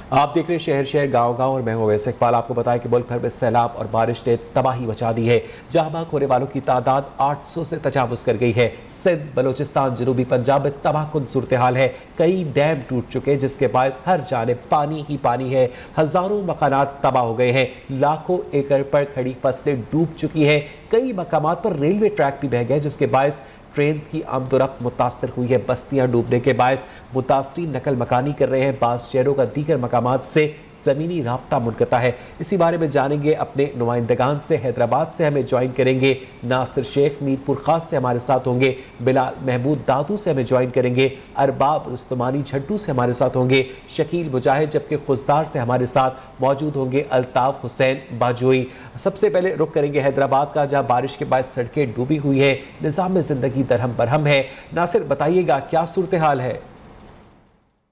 آپ دیکھ رہے ہیں شہر گاؤں گاؤں اور میں ہوں ویس اقبال. آپ کو بتائیں کہ ملک بھر میں سیلاب اور بارش نے تباہی مچا دی ہے. جہاں بھاگ ہونے والوں کی تعداد 800 سے تجاوز کر گئی ہے. سندھ، بلوچستان، جنوبی پنجاب میں تباہ کن صورتحال ہے. کئی ڈیم ٹوٹ چکے جس کے باعث ہر جانب پانی ہی پانی ہے. ہزاروں مکانات تباہ ہو گئے ہیں. لاکھوں ایکڑ پر کھڑی فصلیں ڈوب چکی ہیں. کئی مقامات پر ریلوے ٹریک بھی بہہ گئے جس کے باعث ٹرینز کی آمد و رفت متاثر ہوئی ہے. بستیاں ڈوبنے کے باعث متاثرین نقل مکانی کر رہے ہیں. بعض شہروں کا دیگر مقامات سے زمینی رابطہ منقطع ہے. اسی بارے میں جانیں گے اپنے نمائندگان سے. حیدرآباد سے ہمیں جوائن کریں گے ناصر شیخ، میر پور خاص سے ہمارے ساتھ ہوں گے بلال محمود، دادو سے ہمیں جوائن کریں گے ارباب رستمانی، جھڈو سے ہمارے ساتھ ہوں گے شکیل مجاہد، جبکہ خزدار سے ہمارے ساتھ موجود ہوں گے الطاف حسین باجوئی. سب سے پہلے رخ کریں گے حیدرآباد کا، جہاں بارش کے باعث سڑکیں ڈوبی ہوئی ہے، نظام زندگی درہم برہم ہے. ناصر بتائیے گا کیا صورتحال ہے؟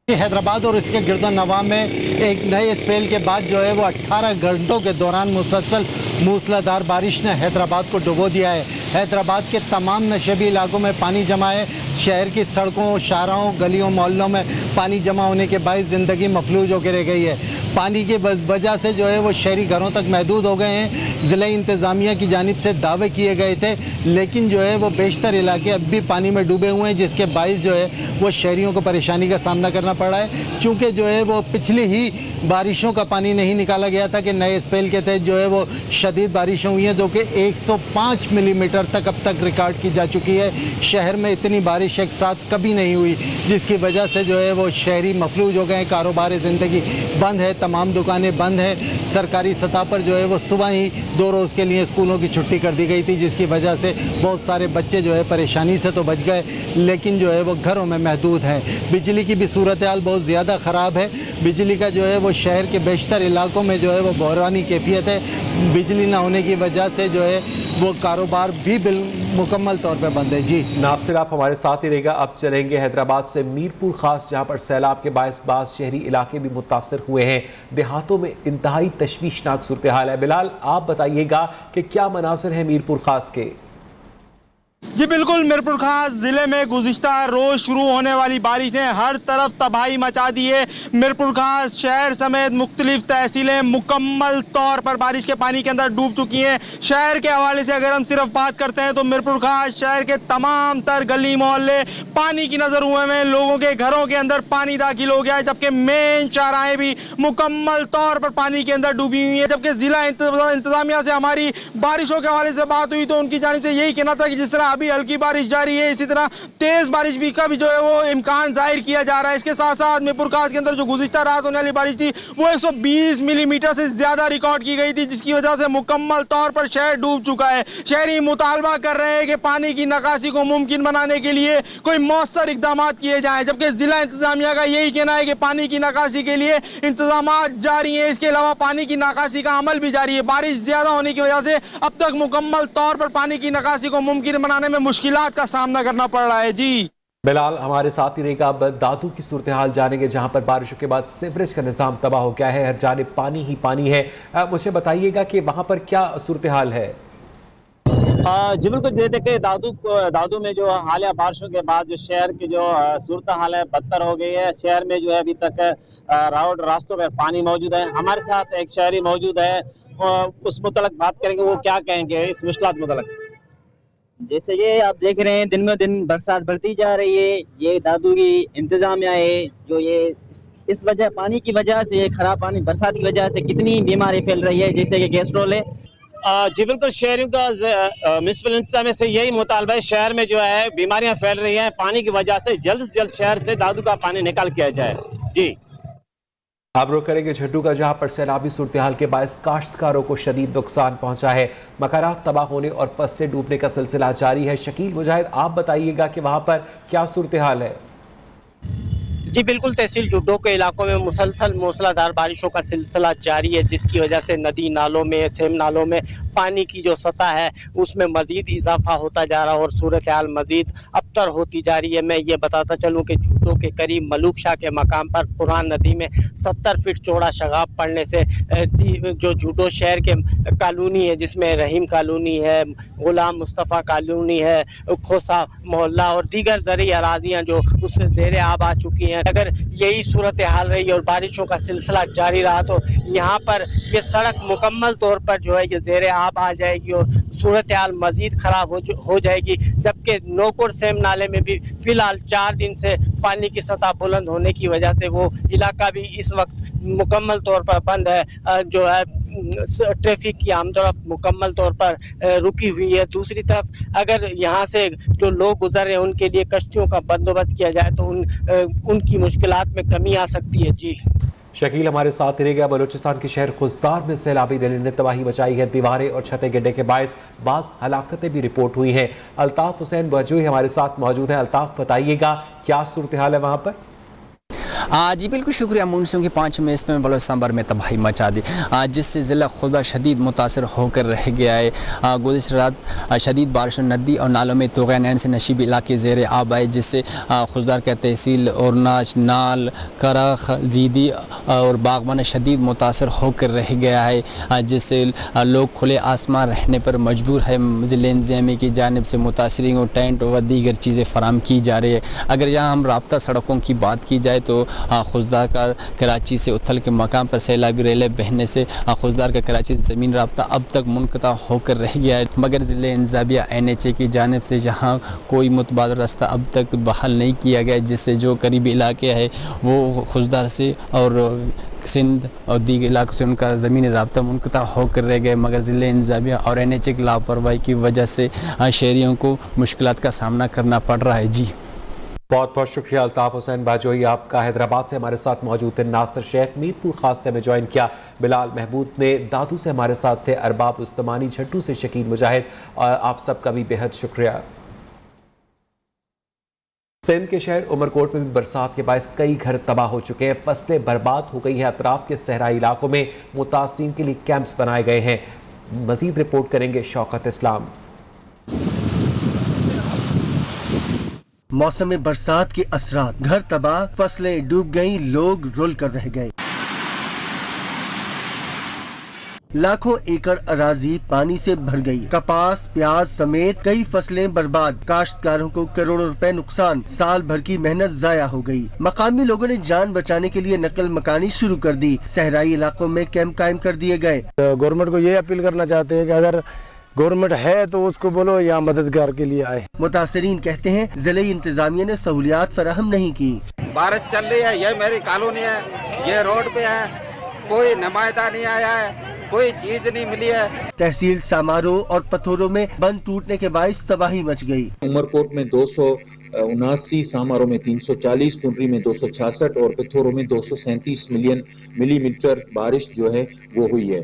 حیدرآباد اور اس کے گرد و نواح میں ایک نئے اسپیل کے بعد جو ہے وہ 18 گھنٹوں کے دوران مسلسل موسلادھار بارش نے حیدرآباد کو ڈبو دیا ہے. حیدرآباد کے تمام نشیبی علاقوں میں پانی جمع ہے. شہر کی سڑکوں، شاہراہوں، گلیوں، محلوں میں پانی جمع ہونے کے باعث زندگی مفلوج ہو کے رہ گئی ہے. پانی کی وجہ سے جو ہے وہ شہری گھروں تک محدود ہو گئے ہیں. ضلع انتظامیہ کی جانب سے دعوے کیے گئے تھے لیکن جو ہے وہ بیشتر علاقے اب بھی پانی میں ڈوبے ہوئے ہیں، جس کے باعث جو ہے وہ شہریوں کو پریشانی کا سامنا کرنا پڑ رہا ہے. چونکہ جو ہے وہ پچھلی ہی بارشوں کا پانی نہیں نکالا گیا تھا کہ نئے اسپیل کے تحت جو ہے وہ شدید بارشیں ہوئی ہیں جو کہ 105 ملی میٹر تک اب تک ریکارڈ کی جا چکی ہے. شہر میں اتنی بارش ایک ساتھ کبھی نہیں ہوئی، جس کی وجہ سے جو ہے وہ شہری مفلوج ہو گئے ہیں. کاروبار زندگی بند ہے، تمام دکانیں بند ہیں. سرکاری سطح پر جو ہے وہ صبح ہی 2 روز کے لیے اسکولوں کی چھٹی کر دی گئی تھی، جس کی وجہ سے بہت سارے بچے جو ہے پریشانی سے تو بچ گئے لیکن جو ہے وہ گھروں میں محدود ہیں. بجلی کی بھی صورتحال بہت زیادہ خراب ہے. بجلی کا جو ہے وہ شہر کے بیشتر علاقوں میں جو ہے وہ بحرانی کیفیت ہے. بجلی نہ ہونے کی وجہ سے جو ہے وہ کاروبار بھی مکمل طور پہ بند ہے. جی ناصر آپ ہمارے ساتھ ہی رہے گا. اب چلیں گے حیدرآباد سے میر پور خاص، جہاں پر سیلاب کے باعث بعض شہری علاقے بھی متاثر ہوئے ہیں. دیہاتوں میں انتہائی تشویشناک صورتحال ہے. بلال آپ بتائیے گا کہ کیا مناظر ہیں میر پور خاص کے؟ جی بالکل، میر پور خاص ضلع میں گزشتہ روز شروع ہونے والی بارش نے ہر طرف تباہی مچا دی ہے. میر پور خاص شہر سمیت مختلف تحصیلیں مکمل طور پر بارش کے پانی کے اندر ڈوب چکی ہیں. شہر کے حوالے سے اگر ہم صرف بات کرتے ہیں تو میر پور خاص شہر کے تمام تر گلی محلے پانی کی نظر ہوئے ہیں. لوگوں کے گھروں کے اندر پانی داخل ہو گیا ہے، جبکہ مین چوراہے بھی مکمل طور پر پانی کے اندر ڈوبی ہوئی ہیں. جبکہ ضلع انتظامیہ سے ہماری بارشوں کے حوالے سے بات ہوئی تو ان کی جانب سے یہی کہنا تھا کہ جس طرح ابھی ہلکی بارش جاری ہے اسی طرح تیز بارش بھی کا بھی جو ہے وہ امکان ظاہر کیا جا رہا ہے. اس کے ساتھ ساتھ میر پور خاص کے اندر جو گزشتہ رات ہونے والی بارش تھی وہ 120 ملی میٹر سے زیادہ ریکارڈ کی گئی تھی، جس کی وجہ سے مکمل طور پر شہر ڈوب چکا ہے. شہری مطالبہ کر رہے ہیں کہ پانی کی نکاسی کو ممکن بنانے کے لیے کوئی مؤثر اقدامات کیے جائیں، جبکہ ضلع انتظامیہ کا یہی کہنا ہے کہ پانی کی نکاسی کے لیے انتظامات جاری ہیں. اس کے علاوہ پانی کی نکاسی کا عمل بھی جاری ہے. بارش زیادہ ہونے کی وجہ سے اب تک مکمل طور پر پانی کی نکاسی کو ممکن بنانے میں مشکلات کا سامنا کرنا پڑ رہا ہے. جی بلال ہمارے ساتھ ہی رہے گا. اب دادو کی صورتحال جانیں گے، جہاں پر بارشوں کے بعد سیوریج کا نظام تباہ ہو گیا ہے، ہر جانب پانی ہی پانی ہے. مجھے بتائیے گا کہ وہاں پر کیا صورتحال ہے؟ جی بالکل، دیکھیں دادو میں جو حالیہ بارشوں کے بعد جو شہر کی جو صورتحال ہے بدتر ہو گئی ہے. شہر میں جو ہے ابھی تک راستوں میں پانی موجود ہے. ہمارے ساتھ ایک شہری موجود ہے، اس متعلق بات کریں گے. وہ کیا کہیں گے اس مشکلات متعلق؟ جیسے یہ آپ دیکھ رہے ہیں دن میں دن برسات بڑھتی جا رہی ہے. یہ دادو کی انتظامیہ ہے جو یہ اس وجہ پانی کی وجہ سے، خراب پانی برسات کی وجہ سے کتنی بیماری پھیل رہی ہے، جیسے کہ گیسٹرول ہے. جی بالکل، شہریوں کا میونسپل انتظامیہ سے یہی مطالبہ ہے. شہر میں جو ہے بیماریاں پھیل رہی ہیں پانی کی وجہ سے. جلد سے جلد شہر سے دادو کا پانی نکال کیا جائے. جی آپ رخ کریں گے جھڈو کا، جہاں پر سیلابی صورتحال کے باعث کاشتکاروں کو شدید نقصان پہنچا ہے. مکانات تباہ ہونے اور فصلیں ڈوبنے کا سلسلہ جاری ہے. شکیل مجاہد آپ بتائیے گا کہ وہاں پر کیا صورتحال ہے؟ جی بالکل، تحصیل جھڈو کے علاقوں میں مسلسل موسلادھار بارشوں کا سلسلہ جاری ہے، جس کی وجہ سے ندی نالوں میں، سیم نالوں میں پانی کی جو سطح ہے اس میں مزید اضافہ ہوتا جا رہا اور صورتحال مزید ابتر ہوتی جا رہی ہے. میں یہ بتاتا چلوں کہ جھڈو کے قریب ملوک شاہ کے مقام پر پران ندی میں 70 فٹ چوڑا شگاف پڑنے سے جو جھڈو شہر کے کالونی ہے، جس میں رحیم کالونی ہے، غلام مصطفیٰ کالونی ہے، کھوسا محلہ اور دیگر زرعی اراضیاں جو اس سے زیر آب آ چکی ہیں، अगर यही सूरत हाल रही और बारिशों का सिलसिला जारी रहा तो यहाँ पर ये सड़क मुकम्मल तौर पर जो है ये ज़ेरे आब आ जाएगी और सूरत हाल मज़ीद ख़राब हो जाएगी। जबकि नोकोर सेम नाले में भी फ़िलहाल 4 दिन से पानी की सतह बुलंद होने की वजह से वो इलाका भी इस वक्त मुकम्मल तौर पर बंद है, जो है ट्रैफिक की आमदोरफ्त मुकम्मल तौर पर रुकी हुई है। दूसरी तरफ अगर यहाँ से जो लोग गुजर रहे हैं उनके लिए कश्तियों का बंदोबस्त किया जाए तो उनकी मुश्किलात में कमी आ सकती है। जी शकील हमारे साथ रह गया। बलूचिस्तान के शहर खुजदार में सैलाबी रैली ने तबाही मचाई है। दीवारें और छतें गिरने के बायस बाज़ हलाकतें भी रिपोर्ट हुई हैं। अल्ताफ हुसैन बजोई हमारे साथ मौजूद है। अल्ताफ, बताइएगा क्या सूरत हाल है वहाँ पर? जी बिल्कुल शुक्रिया। मानसून के 5 में इसमें बलूचिस्तान भर में तबाही मचा दी, जिससे ज़िला खुदा शदीद मुतासर होकर रह गया है। गुज़िश्ता रात शदीद बारिश नदी और नालों में तूग़यान से नशीब इलाके ज़ेर आब आए, जिससे खुजदार का तहसील औरनाच, नाल, करख, जीदी और बागबान शदीद मुतासर होकर रह गया है, जिससे लोग खुले आसमान रहने पर मजबूर है। ज़िले इंतज़ामिया की जानिब से मुतासरीन को टेंट व दीगर चीज़ें फराम की जा रही है। अगर यहाँ हम राब्ता सड़कों की बात की जाए तो खुजदार का कराची से उथल के मकाम पर सैलाबी रेले बहने से खुजदार का कराची से ज़मीन राब्ता अब तक मुनक़ता होकर रह गया है, मगर ज़िले इंतज़ामिया NHA की जानिब से जहाँ कोई मुतबादल रास्ता अब तक बहाल नहीं किया गया, जिससे जो करीबी इलाके हैं वो खुजदार से और सिंध और दीगर इलाकों से उनका ज़मीनी राब्ता मुनक़ता होकर रह गए, मगर ज़िले इंतज़ामिया और NHA की लापरवाही की वजह से शहरियों को मुश्किलात का सामना करना पड़ रहा है। जी बहुत बहुत शुक्रिया अल्ताफ हुसैन बाजोई आपका। हैदराबाद से हमारे साथ मौजूद थे नासिर शेख, मीरपुर खास से हमें ज्वाइन किया बिलाल महमूद ने, दादू से हमारे साथ थे अरबाब उस्तमानी, झट्टू से शकील मुजाहिद, और आप सबका भी बेहद शुक्रिया। सिंध के शहर उमरकोट में भी बरसात के बायस कई घर तबाह हो चुके हैं, फसलें बर्बाद हो गई हैं। अतराफ के सहराई इलाकों में मुतासरीन के लिए कैंप्स बनाए गए हैं। मजीद रिपोर्ट करेंगे शौकत इस्लाम। मौसम बरसात के असरात, घर तबाह, फसलें डूब गईं, लोग रुल कर रह गए। लाखों एकड़ अराजी पानी से भर गई, कपास, प्याज समेत कई फसलें बर्बाद, काश्तकारों को करोड़ों रुपए नुकसान, साल भर की मेहनत जाया हो गई। मकामी लोगों ने जान बचाने के लिए नकल मकानी शुरू कर दी, सहराई इलाकों में कैंप कायम कर दिए गए। गवर्नमेंट को ये अपील करना चाहते हैं कि अगर गवर्नमेंट है तो उसको बोलो या मददगार के लिए आए। मुतासरीन कहते हैं जिले इंतजामिया ने सहूलियात फराहम नहीं की। बारिश चल रही है, ये मेरी कॉलोनी है, ये रोड पे है, कोई नुमाइंदा नहीं आया है, कोई चीज नहीं मिली है। तहसील सामारो और पथोरों में बंद टूटने के बायस तबाही मच गई। उमरकोट में 279, सामारो में 340, टुंडरी में 266 और पथोरों में 237 मिलीमीटर बारिश जो है वो हुई है।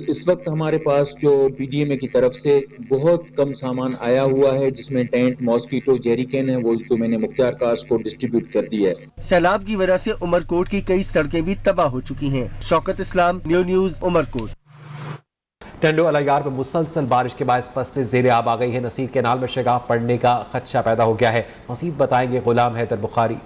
इस वक्त हमारे पास जो PDMA की तरफ से बहुत कम सामान आया हुआ है, जिसमें टेंट, मॉस्कीटो, जेरिकेन है, वो जो मैंने मुख्तियार कार्स को डिस्ट्रीब्यूट कर दी है। सैलाब की वजह से उमरकोट की कई सड़कें भी तबाह हो चुकी हैं। शौकत इस्लाम, न्यूज़ उमरकोट। टंडो अलायार में मुसलसल बारिश के बाद फसलें ज़ेरे आब आ गई है। नसीर कैनाल में शगाफ पड़ने का खदशा पैदा हो गया है। मज़ीद बताएंगे गुलाम हैदर बुखारी।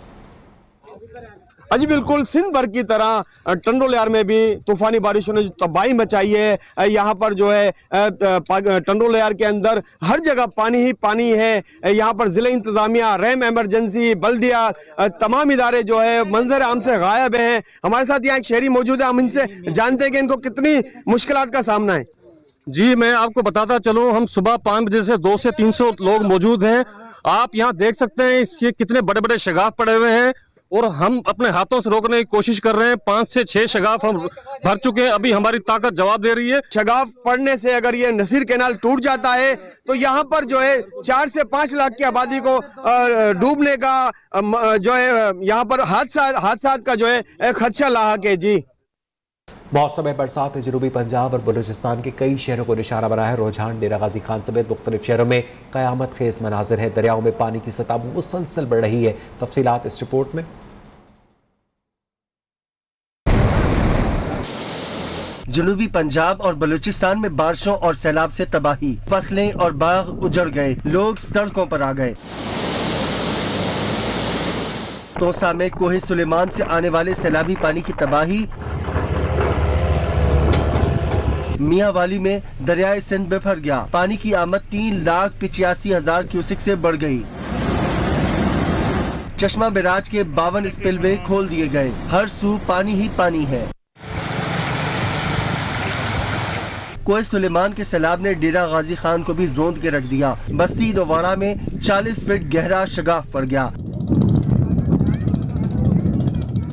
जी बिल्कुल, सिंध भर की तरह टंडो लियार में भी तूफानी बारिशों ने जो तबाही मचाई है, यहाँ पर जो है टंडो लियार के अंदर हर जगह पानी ही पानी है। यहाँ पर ज़िले इंतज़ामिया, रहम इमरजेंसी, बल्दिया, तमाम इदारे जो है मंजर आम से गायब हैं। हमारे साथ यहाँ एक शहरी मौजूद है, हम इनसे जानते हैं कि इनको कितनी मुश्किलात का सामना है। जी मैं आपको बताता चलूँ, हम सुबह 5 बजे से 200 से 300 लोग मौजूद हैं। आप यहाँ देख सकते हैं इससे कितने बड़े बड़े शगाफ पड़े हुए हैं और हम अपने हाथों से रोकने की कोशिश कर रहे हैं। 5 से 6 शगाफ हम भर चुके हैं, अभी हमारी ताकत जवाब दे रही है। शगाफ पड़ने से अगर ये नसीर कैनाल टूट जाता है तो यहाँ पर जो है 4 से 5 लाख की आबादी को डूबने का जो है यहाँ पर हादसात का जो है खदशा लाहक है। जी मौसम बरसात जनूबी पंजाब और बलूचिस्तान के कई शहरों को निशाना बना है। रुझान, डेरा गाजी खान समेत मुख्तलिफ शहरों में क़यामत खेज मनाजिर है। दरियाओं में पानी की सतह मुसलसल बढ़ रही है। तफसीलात इस रिपोर्ट में। जनूबी पंजाब और बलूचिस्तान में बारिशों और सैलाब से तबाही, फसलें और बाग उजड़ गए, लोग सड़कों पर आ गए। तोसा में कोहे सुलेमान से आने वाले सैलाबी पानी की तबाही, मियाँवाली में दरियाए सिंध में भर गया, पानी की आमद 3,85,000 क्यूसिक से बढ़ गई। चश्मा बैराज के 52 स्पिलवे खोल दिए गए, हर सू पानी ही पानी है। कोई सुलेमान के सैलाब ने डेरा गाजी खान को भी रोंद के रख दिया। बस्ती नोवाड़ा में 40 फीट गहरा शगाफ पड़ गया।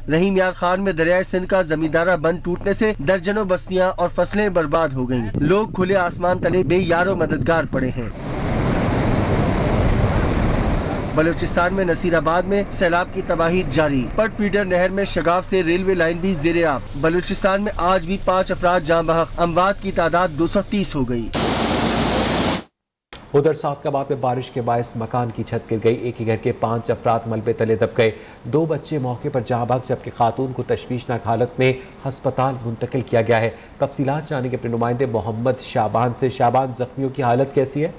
रहीम यार खान में दरियाए सिंध का जमींदारा बंद टूटने से दर्जनों बस्तियां और फसलें बर्बाद हो गईं। लोग खुले आसमान तले बेयारो मददगार पड़े हैं। बलूचिस्तान में नसीराबाद में सैलाब की तबाही जारी। पट फीडर नहर में शगाफ से रेलवे लाइन भी ज़ेरे आब। बलूचिस्तान में आज भी 5 अफराद जाँ बहक, अमवात की तादाद 230 हो गई। उधर सादकाबाद में बारिश के बायस मकान की छत गिर गई। एक ही घर के 5 अफराद मलबे तले दब गए। 2 बच्चे मौके पर जाँ बहक, जबकि खातून को तशवीशनाक हालत में हस्पताल मुंतकिल किया गया है। तफसीलात जानने के अपने नुमाइंदे मोहम्मद शाबान से। शाबान, जख्मियों की हालत कैसी है?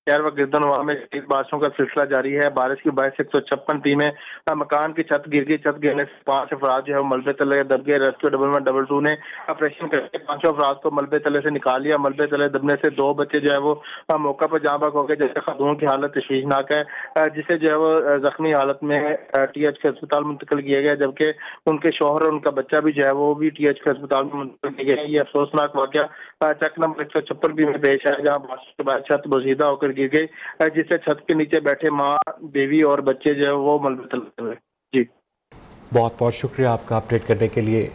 शहर व गिरदनवा में शदीद बारिशों का सिलसिला जारी है। बारिश की बायस 156 पी में मकान की छत गिर गई। छत गिरने से 5 अफराद जो है मलबे तले दब गए। रेस्क्यू 112 ने ऑपरेशन करके 5 अफराद को मलबे तले से निकाल लिया। मलबे तले दबने से 2 बच्चे जो है वो मौका पर जाँ बहक हो गए, जैसे खातून की हालत तशवीशनाक है, जिसे जो है वो जख्मी हालत में TH के अस्पताल मुंतकिल किया गया, जबकि उनके शौहर और उनका बच्चा भी जो है वो भी TH के अस्पताल में मुंतकिल किया गया। ये अफसोसनाक वाक़या चक नंबर 156 बी में पेश है, जहाँ बारिश के बाद छत बोसीदा होकर गिर गई, जिससे छत के नीचे बैठे माँ, बेवी और बच्चे जो है वो मलबे तले हुए। जी, बहुत बहुत शुक्रिया आपका अपडेट करने के लिए।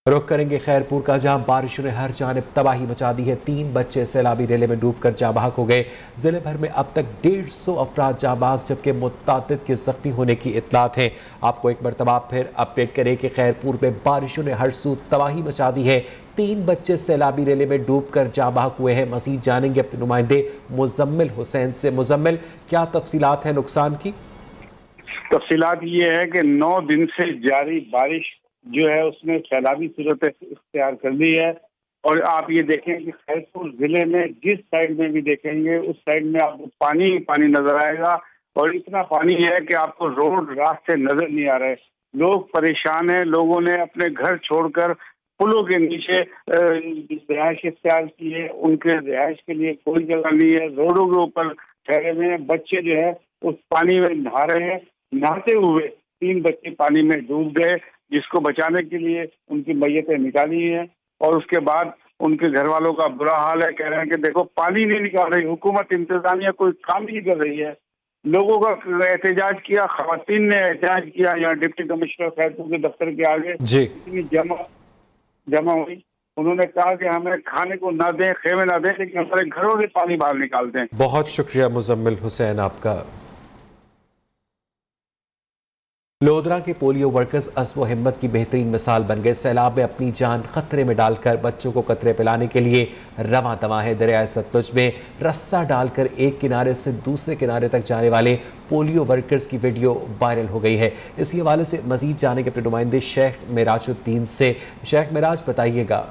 रुख करेंगे खैरपुर का, जहां बारिशों ने हर जानिब तबाही मचा दी है। 3 बच्चे सैलाबी रेले में डूबकर जाँ बहक हो गए। जिले भर में अब तक 150 अफराद जाँ बहक, जबकि मुतअद्दिद के जख्मी होने की इतलात हैं। आपको एक मरतबा फिर अपडेट करें कि खैरपुर में बारिशों ने हर सू तबाही मचा दी है। 3 बच्चे सैलाबी रेले में डूबकर जाँ बहक हुए हैं। मजीद जानेंगे अपने नुमाइंदे मुजम्मिल हुसैन से। मुजम्मिल, क्या तफसीलात हैं नुकसान की? तफसीलात ये है कि 9 दिन से जारी बारिश जो है उसने सैलाबी सूरत इख्तियार कर ली है। और आप ये देखें कि खैरपुर जिले में जिस साइड में भी देखेंगे उस साइड में आपको पानी ही पानी नजर आएगा, और इतना पानी है कि आपको रोड रास्ते नजर नहीं आ रहे। लोग परेशान हैं। लोगों ने अपने घर छोड़कर पुलों के नीचे रिहाइश इख्तियार की है। उनके रिहाइश के लिए कोई जगह नहीं है। रोडों के ऊपर ठहरे हुए हैं। बच्चे जो है उस पानी में नहा रहे हैं। नहाते हुए 3 बच्चे पानी में डूब गए, जिसको बचाने के लिए उनकी मैयतें निकाली हैं। और उसके बाद उनके घर वालों का बुरा हाल है। कह रहे हैं कि देखो पानी नहीं निकाल रही हुकूमत, इंतजामिया कोई काम नहीं कर रही है। लोगों का एहतजाज किया, खवातीन ने एहतजाज किया। यहाँ डिप्टी कमिश्नर खैरपुर के दफ्तर के आगे इतनी जमा हुई। उन्होंने कहा कि हमें खाने को ना दें, खेमे ना दें, लेकिन हमारे घरों से पानी बाहर निकाल दें। बहुत शुक्रिया मुजम्मिल हुसैन आपका। लोधरा के पोलियो वर्कर्स अज़्म व हिम्मत की बेहतरीन मिसाल बन गए। सैलाब में अपनी जान खतरे में डालकर बच्चों को कतरे पिलाने के लिए रवां दवा है। दरियाए सतलुज में रस्सा डालकर एक किनारे से दूसरे किनारे तक जाने वाले पोलियो वर्कर्स की वीडियो वायरल हो गई है। इसी हवाले से मजीद जाने के अपने नुमाइंदे शेख मेराजुद्दीन से। शेख मेराज, बताइएगा।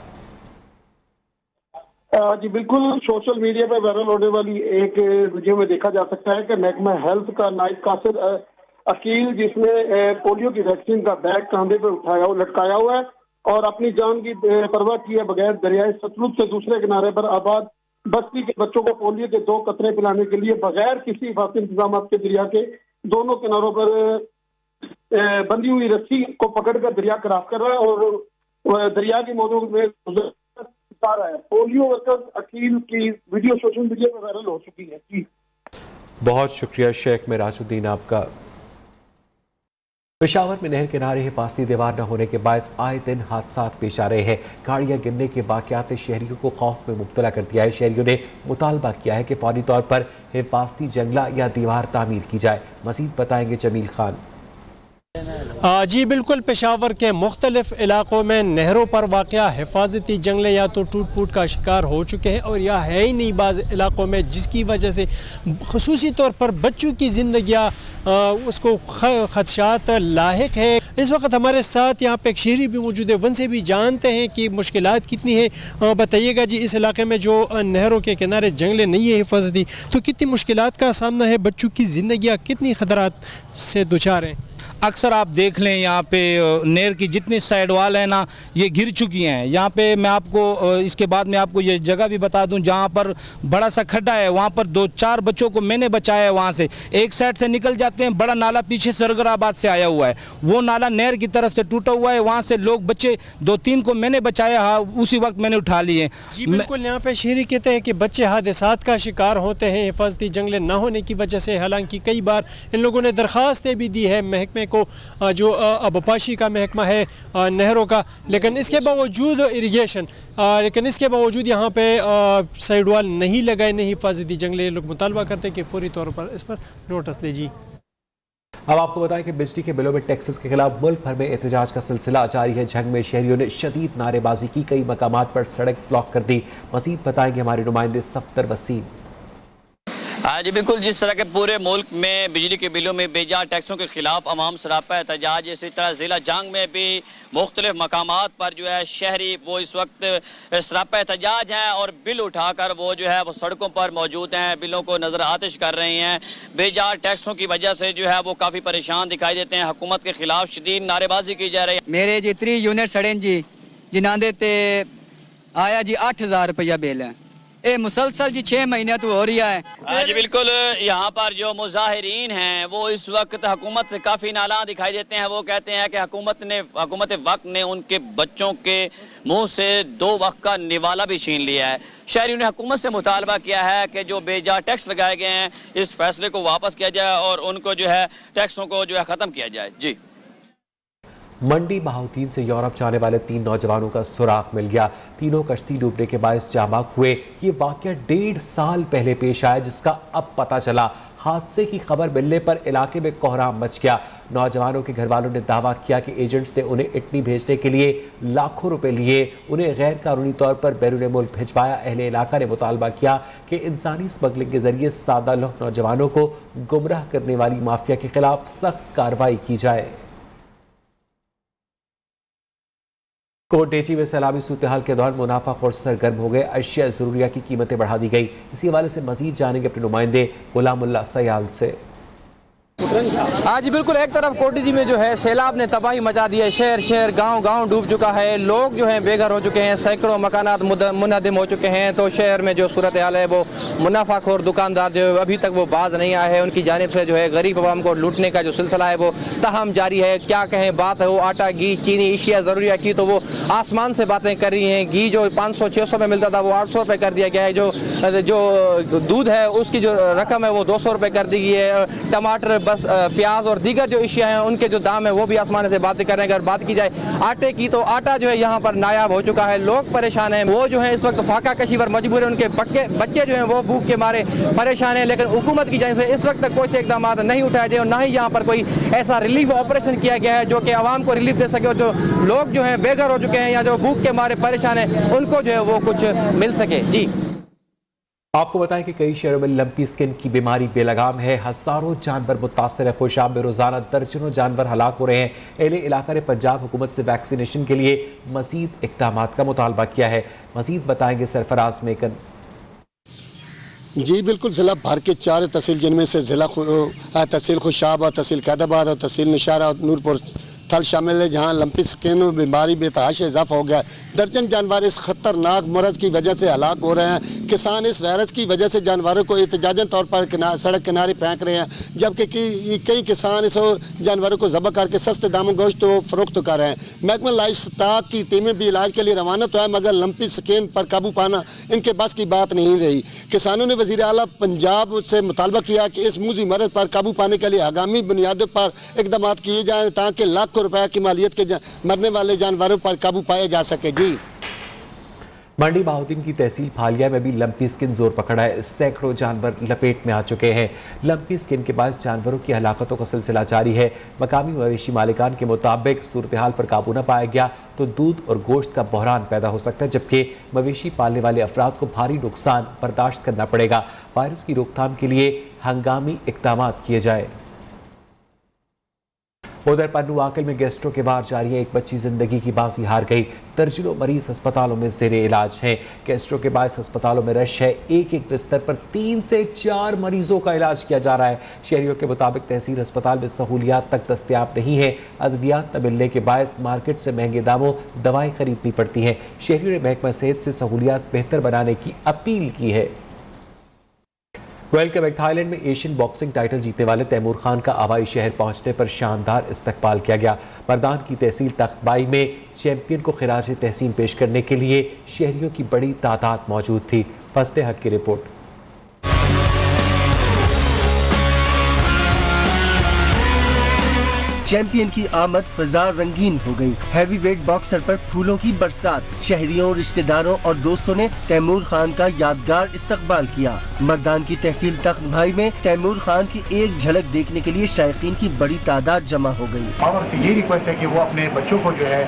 जी बिल्कुल, सोशल मीडिया पर वायरल होने वाली एक वीडियो में देखा जा सकता है कि महकमा हेल्थ का नायब कासिर अकील, जिसने पोलियो की वैक्सीन का बैग कंधे पर लटकाया हुआ है और अपनी जान की परवाह किए बगैर दरियाए सतलुज से दूसरे किनारे पर आबाद बस्ती के बच्चों को पोलियो के 2 कतरे पिलाने के लिए बगैर किसी हिफाजती इंतजाम के दरिया के दोनों किनारों पर बंधी हुई रस्सी को पकड़कर दरिया क्रॉस कर रहा है और दरिया की मौजू में गुजर रहा है। पोलियो वर्कर्स अकील की वीडियो सोशल मीडिया पर वायरल हो चुकी है। जी, बहुत शुक्रिया शेख मेराजुद्दीन आपका। पेशावर में नहर किनारे हिफाजती दीवार न होने के बायस आए दिन हादसात पेश आ रहे हैं। गाड़ियां गिरने के वाकयात शहरियों को खौफ में मुब्तला कर दिया है। शहरियों ने मुतालबा किया है कि फौरी तौर पर हिफाजती जंगला या दीवार तामीर की जाए। मजीद बताएंगे जमील खान। जी बिल्कुल, पेशावर के मुख्तलिफ इलाकों में नहरों पर वाक़या हिफाजती जंगले या तो टूट फूट का शिकार हो चुके हैं और या है ही नहीं बाज़ इलाकों में, जिसकी वजह से ख़ुसूसी तौर पर बच्चों की ज़िंदगियाँ उसको खदशात लाहिक है। इस वक्त हमारे साथ यहाँ पे एक शहरी भी मौजूद है, उनसे भी जानते हैं कि मुश्किलात कितनी है। बताइएगा जी, इस इलाके में जो नहरों के किनारे जंगले नहीं है हिफाजती, तो कितनी मुश्किलात का सामना है, बच्चों की ज़िंदगियाँ कितनी ख़तरात से दुचार हैं? अक्सर आप देख लें यहाँ पे नहर की जितनी साइड वाल है ना ये गिर चुकी हैं। यहाँ पे मैं आपको इसके बाद में आपको ये जगह भी बता दूं जहाँ पर बड़ा सा खड्डा है, वहाँ पर 2-4 बच्चों को मैंने बचाया है। वहाँ से एक साइड से निकल जाते हैं, बड़ा नाला पीछे सरगराबाद से आया हुआ है, वो नाला नहर की तरफ से टूटा हुआ है, वहाँ से लोग बच्चे 2-3 को मैंने बचाया, हाँ उसी वक्त मैंने उठा लिए। जी बिल्कुल, यहाँ पे शहरी कहते हैं कि बच्चे हादसात का शिकार होते हैं हिफाजती जंगलें न होने की वजह से। हालांकि कई बार इन लोगों ने दरख्वास्तें भी दी है महकमे को, जो आबपाशी का महकमा है नहरों का, लेकिन इसके बावजूद इरिगेशन, लेकिन इसके बावजूद यहाँ पे साइड वाल नहीं लगाए, नहीं हिफाजती जंगलें। लोग मुतालबा करते हैं कि फौरी तौर पर इस पर नोटिस लीजिए। अब आपको बताएं कि बिजली के बिलों में टैक्सेस के खिलाफ मुल्क भर में एहतजाज का सिलसिला जारी है। झंग में शहरियों ने शदीद नारेबाजी की, कई मकामात पर सड़क ब्लॉक कर दी। मजीद बताएंगे हमारे नुमाइंदे सफ्तर वसीम। जी बिल्कुल, जिस तरह के पूरे मुल्क में बिजली के बिलों में बेजा टैक्सों के खिलाफ अवाम सरापा एहतजाज, इसी तरह ज़िला जंग में भी मुख्तलिफ मकामात पर जो है शहरी वो इस वक्त सरापा एहतजाज हैं और बिल उठाकर वो जो है वो सड़कों पर मौजूद हैं, बिलों को नज़र आतिश कर रहे हैं। बेजा टैक्सों की वजह से जो है वो काफ़ी परेशान दिखाई देते हैं। हुकूमत के खिलाफ शदीद नारेबाजी की जा रही है। मेरे जी 3 यूनिट सड़े जी, जिन्होंने ते आया जी 8000 रुपया बिल है, ये मुसलसल जी 6 महीने तो हो रही है। जी बिल्कुल, यहाँ पर जो मुजाहिरीन हैं वो इस वक्त हुकूमत से काफ़ी नाला दिखाई देते हैं। वो कहते हैं कि हुकूमत वक्त ने उनके बच्चों के मुंह से 2 वक्त का निवाला भी छीन लिया है। शहरियों ने हुकूमत से मुतालबा किया है कि जो बेजा टैक्स लगाए गए हैं इस फैसले को वापस किया जाए और उनको जो है टैक्सों को जो है ख़त्म किया जाए। जी, मंडी बहाउद्दीन से यूरोप जाने वाले 3 नौजवानों का सुराग मिल गया। तीनों कश्ती डूबने के बायस जाबाक हुए। ये वाकया 1.5 साल पहले पेश आया, जिसका अब पता चला। हादसे की खबर मिलने पर इलाके में कोहराम मच गया। नौजवानों के घर वालों ने दावा किया कि एजेंट्स ने उन्हें इटली भेजने के लिए लाखों रुपए लिए, उन्हें गैर कानूनी तौर पर बैरून मुल्क भिजवाया। अहले इलाका ने मुतालबा किया कि इंसानी स्मगलिंग के जरिए सादा लोग नौजवानों को गुमराह करने वाली माफिया के खिलाफ सख्त कार्रवाई की जाए। कोटेची में सैलाबी सूरत-ए-हाल के दौरान मुनाफाखोर सरगर्म हो गए। अशिया ज़रूरिया की कीमतें बढ़ा दी गई। इसी हवाले से मजीद जानेंगे अपने नुमाइंदे गुलामुल्लाह सयाल से। हाँ जी बिल्कुल, एक तरफ कोटेची में जो है सैलाब ने तबाही मचा दी है। शहर गांव डूब चुका है। लोग जो हैं बेघर हो चुके हैं। सैकड़ों मकानात मुनहदम हो चुके हैं। तो शहर में जो सूरत हाल है वो मुनाफाखोर दुकानदार जो अभी तक वो बाज नहीं आए हैं, उनकी जानिब से जो है गरीब आवाम को लूटने का जो सिलसिला है वो तहम जारी है। क्या कहें, बात है वो आटा, घी, चीनी, एशिया ज़रूरिया की, तो वो आसमान से बातें कर रही हैं। घी जो 500-600 में मिलता था वो 800 रुपये कर दिया गया है। जो दूध है उसकी जो रकम है वो 200 रुपये कर दी गई है। टमाटर, बस प्याज और दीगर जो एशिया हैं उनके जो दाम है वो भी आसमान से बातें कर रहे हैं। अगर बात की जाए आटे की, तो आटा जो है यहाँ पर नायाब हो चुका है। लोग परेशान हैं। वो जो है इस वक्त फाका कशी पर मजबूर है। उनके बच्चे जो हैं वो भूख के मारे परेशान हैं। लेकिन हुकूमत की जानिब से इस वक्त तक कोई से इकदाम नहीं उठाए गए और ना ही यहाँ पर कोई ऐसा रिलीफ ऑपरेशन किया गया है जो कि आवाम को रिलीफ दे सके और जो लोग जो हैं बेघर हो चुके हैं या जो भूख के मारे परेशान हैं उनको जो है वो कुछ मिल सके। जी, आपको बताएं कि कई शहरों में लंपी स्किन की बीमारी बेलगाम है। हजारों जानवर मुतासर है। खुशाब में रोजाना दर्जनों जानवर हलाक हो रहे हैं। अहले इलाका ने पंजाब हुकूमत से वैक्सीनेशन के लिए मजीद इक़दाम का मुतालबा किया है। मजीद बताएंगे सरफराज मेकन। जी बिल्कुल, ज़िला भर के 4 तहसील जिनमें से तहसील खुशाब और तहसील कैदाबाद और तहसील निशारा और नूरपुर थल शामिल है, जहाँ लंपी स्किन बीमारी बेतहाशा इजाफा हो गया। दर्जन जानवर इस खतरनाक मरज़ की वजह से हलाक हो रहे हैं। किसान इस वायरस की वजह से जानवरों को एहतजाजन तौर पर सड़क किनारे फेंक रहे हैं, जबकि कई किसान इस जानवरों को ज़बह करके सस्ते दामों गोश्त फरोख्त कर रहे हैं। महकमा लाइफ स्टॉक की टीमें भी इलाज के लिए रवाना तो है, मगर लंपी स्किन पर काबू पाना इनके बस की बात नहीं रही। किसानों ने वज़ीर आला पंजाब से मुतालबा किया कि इस मूजी मरज़ पर काबू पाने के लिए आगामी बुनियादों पर इक़दाम किए जाएँ ताकि लाखों रुपए की मालियत के मरने वाले जानवरों पर काबू पाया जा सके। जी, मंडी बहाउद्दीन की तहसील फालिया में भी लंपी स्किन जोर पकड़ा है। सैकड़ों जानवर लपेट में आ चुके हैं। लंपी स्किन के बाद जानवरों की हलाकतों का सिलसिला जारी है। मकामी मवेशी मालिकान के मुताबिक सूरत हाल पर काबू न पाया गया तो दूध और गोश्त का बहरान पैदा हो सकता है, जबकि मवेशी पालने वाले अफराद को भारी नुकसान बर्दाश्त करना पड़ेगा। वायरस की रोकथाम के लिए हंगामी इक़दाम किए जाए। उधर पन्नू आकल में गैस्ट्रो के बाहर जारी है, एक बच्ची जिंदगी की बाजी हार गई। दर्जनों मरीज अस्पतालों में ज़ेरे इलाज हैं। गैस्ट्रो के बायस अस्पतालों में रश है, एक एक बिस्तर पर 3 से 4 मरीजों का इलाज किया जा रहा है। शहरियों के मुताबिक तहसील अस्पताल में सहूलियात तक दस्तयाब नहीं है। अद्वियात न मिलने के बायस मार्केट से महंगे दामों दवाएं खरीदनी पड़ती हैं। शहरियों ने महकमा सेहत से सहूलियात बेहतर बनाने की अपील की है। Welcome back. थाईलैंड में एशियन बॉक्सिंग टाइटल जीतने वाले तैमूर खान का हवाई शहर पहुंचने पर शानदार इस्तकबाल किया गया। मर्दान की तहसील तख्तबाई में चैंपियन को खिराज तहसीन पेश करने के लिए शहरियों की बड़ी तादाद मौजूद थी। फजले हक की रिपोर्ट। चैंपियन की आमद फजा रंगीन हो गई। हैवी वेट बॉक्सर पर फूलों की बरसात। शहरियों, रिश्तेदारों और दोस्तों ने तैमूर खान का यादगार इस्तकबाल किया। मर्दान की तहसील तख्तबाई में तैमूर खान की एक झलक देखने के लिए शायकीन की बड़ी तादाद जमा हो गई। और से ये रिक्वेस्ट है कि वो अपने बच्चों को जो है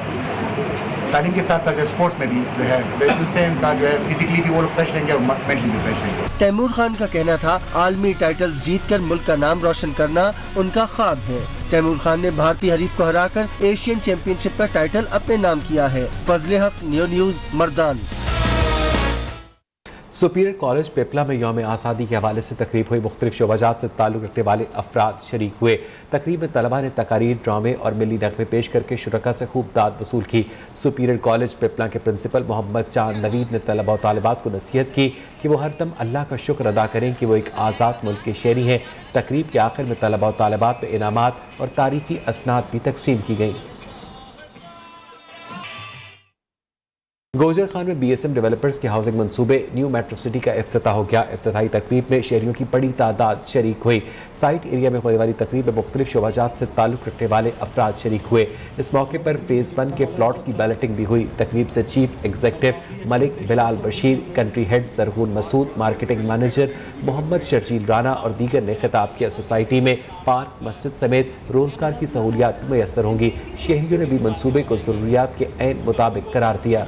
तालीम के साथ साथ स्पोर्ट्स में भी जो है उनसे उनका जो है फिजिकली भी वो लोग फ्रेश रहेंगे और मेंटली भी फ्रेश रहेंगे। तैमूर खान का कहना था आलमी टाइटल्स जीतकर मुल्क का नाम रोशन करना उनका ख्वाब है। तैमूर खान ने भारतीय हरीफ को हराकर एशियन चैंपियनशिप का टाइटल अपने नाम किया है। फजले हक, new news, Mardan. Superior college Pipla में यौम आज़ादी के हवाले से तकरीब हुई। मुख्तलिफ शोबाजात से ताल्लुक़ रखने वाले अफराद शरीक हुए। तकरीब में तलबा ने तकारीर, ड्रामे और मिली नगमे पेश करके शुरका से खूब दाद वसूल की। सुपीरियर कॉलेज पिपला के प्रिंसिपल मोहम्मद चांद नवीद ने तलबा और तालिबात को नसीहत की कि वो हर दम अल्लाह का शुक्र अदा करें कि वो एक आज़ाद मुल्क के शहरी हैं। तकरीब के आखिर में तलबा और तालिबात में इनामात और तारीफ़ी असनाद भी तकसीम की गई। गोजर खान में BSM डेवलपर्स के हाउसिंग मंसूबे न्यू मेट्रो सिटी का इफ्तिताह हो गया। इफ्तिताही तकरीब में शहरियों की बड़ी तादाद शरीक हुई। साइट एरिया में होने वाली तकरीब में मुख्तलिफ शोबाजात से ताल्लुक़ रखने वाले अफराद शरीक हुए। इस मौके पर फेज़ 1 के प्लॉट्स की बैलेटिंग भी हुई। तकरीब से chief executive Malik Bilal Bashir, country head Zargoon Masood, marketing manager Mohammad Sharjeel Rana और दीगर ने खिताब किया। सोसाइटी में पार्क, मस्जिद समेत रोजगार की सहूलियात मैसर होंगी। शहरियों ने भी मंसूबे को ज़रूरियात के ऐन मुताबिक करार दिया।